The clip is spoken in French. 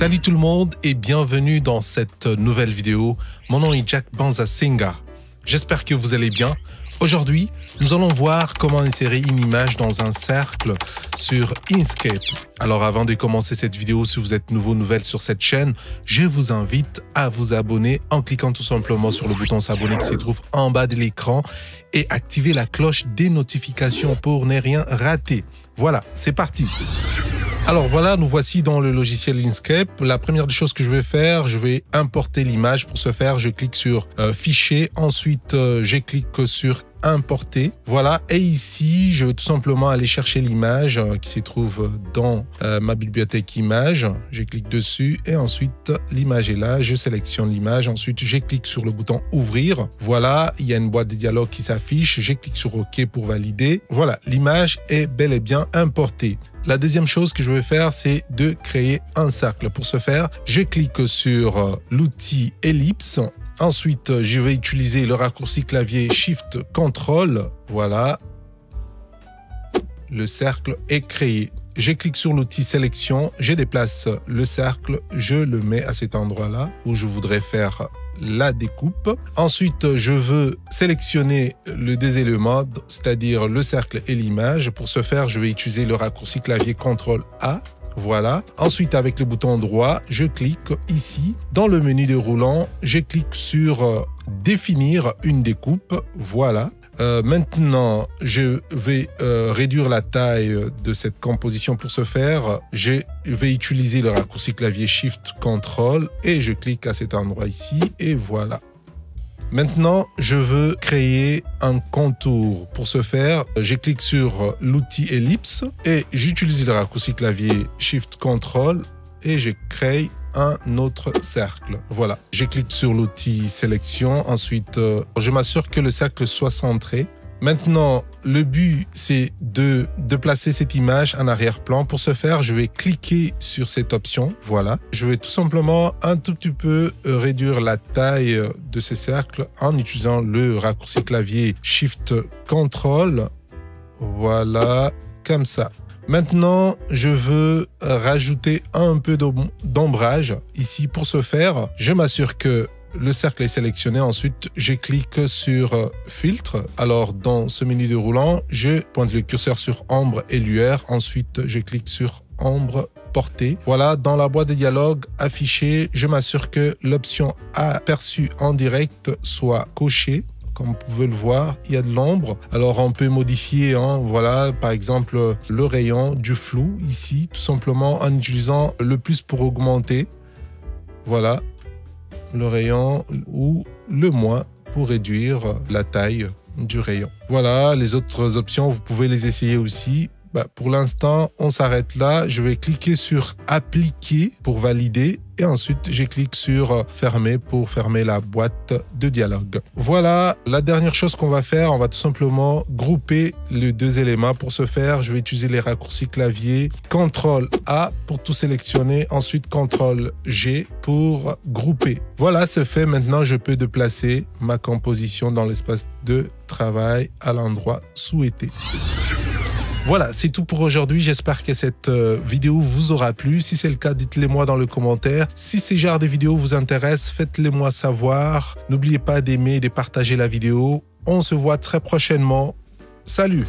Salut tout le monde et bienvenue dans cette nouvelle vidéo. Mon nom est Jack Banzasinga. J'espère que vous allez bien. Aujourd'hui, nous allons voir comment insérer une image dans un cercle sur Inkscape. Alors avant de commencer cette vidéo, si vous êtes nouvelle sur cette chaîne, je vous invite à vous abonner en cliquant tout simplement sur le bouton s'abonner qui se trouve en bas de l'écran et activer la cloche des notifications pour ne rien rater. Voilà, c'est parti. Alors voilà, nous voici dans le logiciel Inkscape. La première des choses que je vais faire, je vais importer l'image. Pour ce faire, je clique sur Fichier. Ensuite, je clique sur Importer. Voilà, et ici, je vais tout simplement aller chercher l'image qui se trouve dans ma bibliothèque images. Je clique dessus et ensuite, l'image est là. Je sélectionne l'image. Ensuite, je clique sur le bouton Ouvrir. Voilà, il y a une boîte de dialogue qui s'affiche. Je clique sur OK pour valider. Voilà, l'image est bel et bien importée. La deuxième chose que je vais faire, c'est de créer un cercle. Pour ce faire, je clique sur l'outil ellipse. Ensuite, je vais utiliser le raccourci clavier Shift Ctrl. Voilà. Le cercle est créé. Je clique sur l'outil sélection. Je déplace le cercle. Je le mets à cet endroit-là où je voudrais faire la découpe. Ensuite, je veux sélectionner les deux éléments, c'est-à-dire le cercle et l'image. Pour ce faire, je vais utiliser le raccourci clavier CTRL-A. Voilà. Ensuite, avec le bouton droit, je clique ici. Dans le menu déroulant, je clique sur définir une découpe. Voilà. Maintenant, je vais réduire la taille de cette composition. Pour ce faire, je vais utiliser le raccourci clavier Shift Ctrl et je clique à cet endroit ici et voilà. Maintenant, je veux créer un contour. Pour ce faire, je clique sur l'outil ellipse et j'utilise le raccourci clavier Shift Ctrl et je crée un autre cercle. Voilà. Je clique sur l'outil sélection. Ensuite, je m'assure que le cercle soit centré. Maintenant, le but, c'est de placer cette image en arrière-plan. Pour ce faire, je vais cliquer sur cette option. Voilà. Je vais tout simplement un tout petit peu réduire la taille de ce cercle en utilisant le raccourci clavier Shift Ctrl. Voilà, comme ça. Maintenant, je veux rajouter un peu d'ombrage ici. Pour ce faire, je m'assure que le cercle est sélectionné. Ensuite, je clique sur Filtre. Alors, dans ce menu déroulant, je pointe le curseur sur Ombre et Lueur. Ensuite, je clique sur Ombre portée. Voilà, dans la boîte de dialogue affichée, je m'assure que l'option Aperçu en direct soit cochée. Comme vous pouvez le voir, il y a de l'ombre. Alors, on peut modifier, voilà, par exemple, le rayon du flou ici, tout simplement en utilisant le plus pour augmenter. Voilà, le rayon ou le moins pour réduire la taille du rayon. Voilà, les autres options, vous pouvez les essayer aussi. Pour l'instant, on s'arrête là. Je vais cliquer sur Appliquer pour valider et ensuite, je clique sur Fermer pour fermer la boîte de dialogue. Voilà, la dernière chose qu'on va faire, on va tout simplement grouper les deux éléments. Pour ce faire, je vais utiliser les raccourcis clavier CTRL-A pour tout sélectionner, ensuite CTRL-G pour grouper. Voilà, c'est fait. Maintenant, je peux déplacer ma composition dans l'espace de travail à l'endroit souhaité. Voilà, c'est tout pour aujourd'hui. J'espère que cette vidéo vous aura plu. Si c'est le cas, dites-le moi dans le commentaire. Si ce genre de vidéo vous intéresse, faites-le moi savoir. N'oubliez pas d'aimer et de partager la vidéo. On se voit très prochainement. Salut!